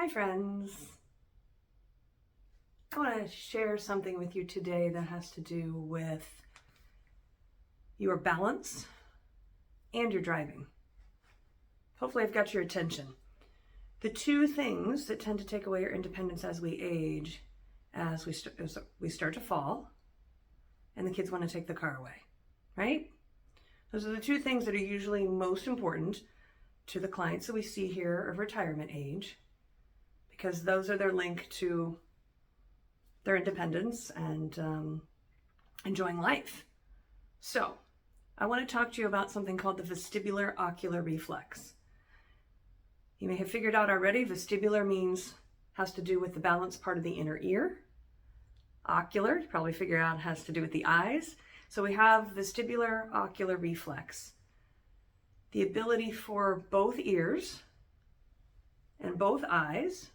Hi friends. I want to share something with you today that has to do with your balance and your driving. Hopefully I've got your attention. The two things that tend to take away your independence as we age, as we start to fall, and the kids want to take the car away, right? Those are the two things that are usually most important to the clients that we see here of retirement age, because those are their link to their independence and enjoying life. So I want to talk to you about something called the vestibular ocular reflex. You may have figured out already, vestibular has to do with the balance part of the inner ear. Ocular, you probably figure out, has to do with the eyes. So we have vestibular ocular reflex. The ability for both ears and both eyes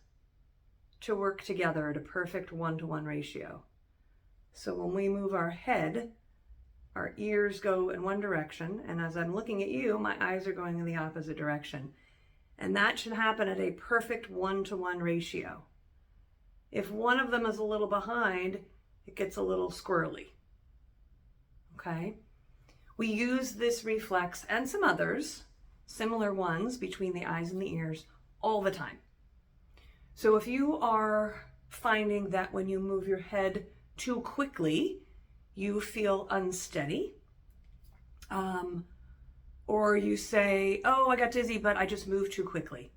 to work together at a perfect 1-to-1 ratio. So when we move our head, our ears go in one direction, and as I'm looking at you, my eyes are going in the opposite direction. And that should happen at a perfect 1-to-1 ratio. If one of them is a little behind, it gets a little squirrely. Okay? We use this reflex and some others, similar ones between the eyes and the ears, all the time. So if you are finding that when you move your head too quickly, you feel unsteady, or you say, oh, I got dizzy, but I just moved too quickly.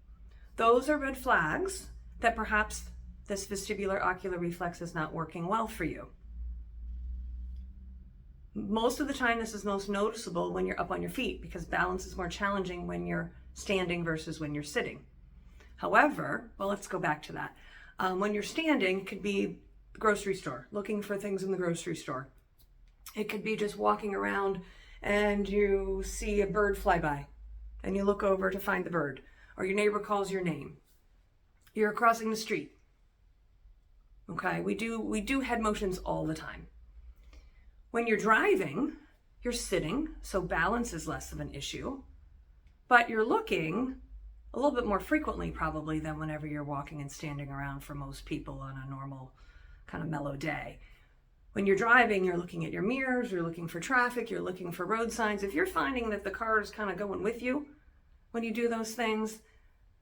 Those are red flags that perhaps this vestibular ocular reflex is not working well for you. Most of the time, this is most noticeable when you're up on your feet, because balance is more challenging when you're standing versus when you're sitting. However, well, let's go back to that. When you're standing, it could be the grocery store, looking for things in the grocery store. It could be just walking around and you see a bird fly by and you look over to find the bird, or your neighbor calls your name. You're crossing the street. Okay, we do head motions all the time. When you're driving, you're sitting, so balance is less of an issue, but you're looking a little bit more frequently probably than whenever you're walking and standing around for most people on a normal kind of mellow day. When you're driving, you're looking at your mirrors, you're looking for traffic, you're looking for road signs. If you're finding that the car is kind of going with you when you do those things,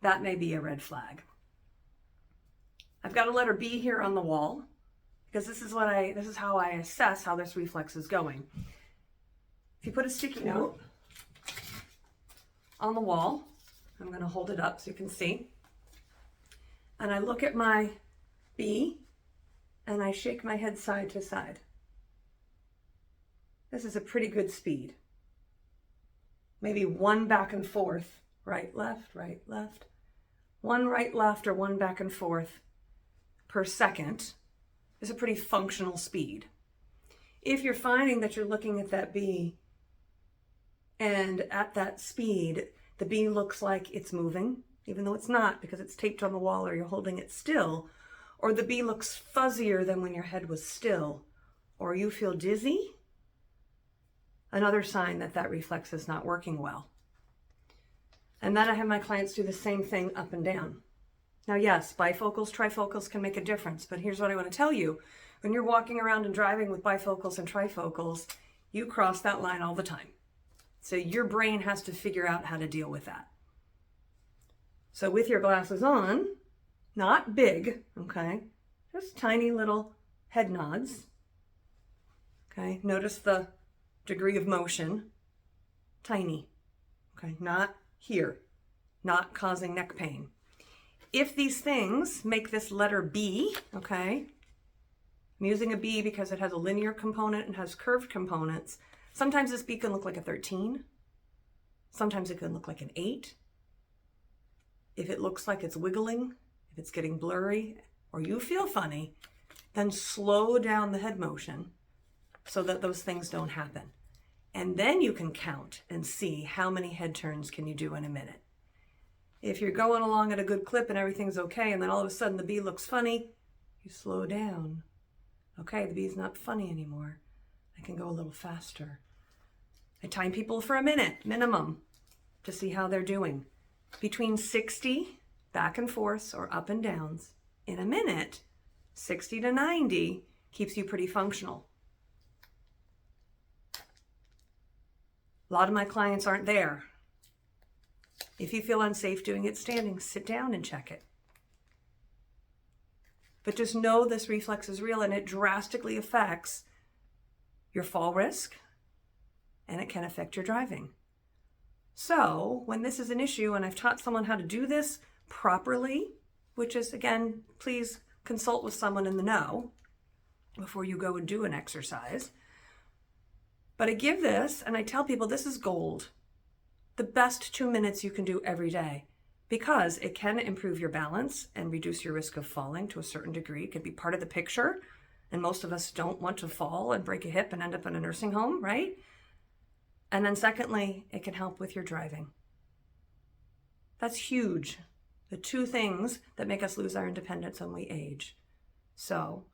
that may be a red flag. I've got a letter B here on the wall, because this is how I assess how this reflex is going. If you put a sticky note on the wall, I'm going to hold it up so you can see, and I look at my B and I shake my head side to side. This is a pretty good speed. Maybe one back and forth, right, left, one right, left, or one back and forth per second is a pretty functional speed. If you're finding that you're looking at that B and at that speed, the B looks like it's moving, even though it's not because it's taped on the wall or you're holding it still, or the B looks fuzzier than when your head was still, or you feel dizzy, another sign that that reflex is not working well. And then I have my clients do the same thing up and down. Now, yes, bifocals, trifocals can make a difference, but here's what I want to tell you. When you're walking around and driving with bifocals and trifocals, you cross that line all the time. So your brain has to figure out how to deal with that. So with your glasses on, not big, okay, just tiny little head nods, okay, notice the degree of motion, tiny, okay, not here, not causing neck pain. If these things make this letter B, okay, I'm using a B because it has a linear component and has curved components. Sometimes this B can look like a 13. Sometimes it can look like an 8. If it looks like it's wiggling, if it's getting blurry, or you feel funny, then slow down the head motion so that those things don't happen. And then you can count and see how many head turns can you do in a minute. If you're going along at a good clip and everything's okay, and then all of a sudden the B looks funny, you slow down. Okay, the B's not funny anymore. I can go a little faster. I time people for a minute, minimum, to see how they're doing. Between 60 back and forths or up and downs in a minute, 60 to 90, keeps you pretty functional. A lot of my clients aren't there. If you feel unsafe doing it standing, sit down and check it. But just know this reflex is real and it drastically affects your fall risk and it can affect your driving. So when this is an issue and I've taught someone how to do this properly, which is, again, please consult with someone in the know before you go and do an exercise. But I give this and I tell people this is gold. The best 2 minutes you can do every day, because it can improve your balance and reduce your risk of falling to a certain degree. It could be part of the picture. And most of us don't want to fall and break a hip and end up in a nursing home, right? And then secondly, it can help with your driving. That's huge. The two things that make us lose our independence when we age. So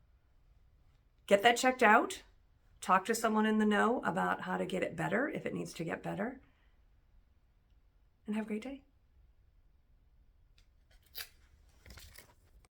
get that checked out. Talk to someone in the know about how to get it better if it needs to get better. And have a great day.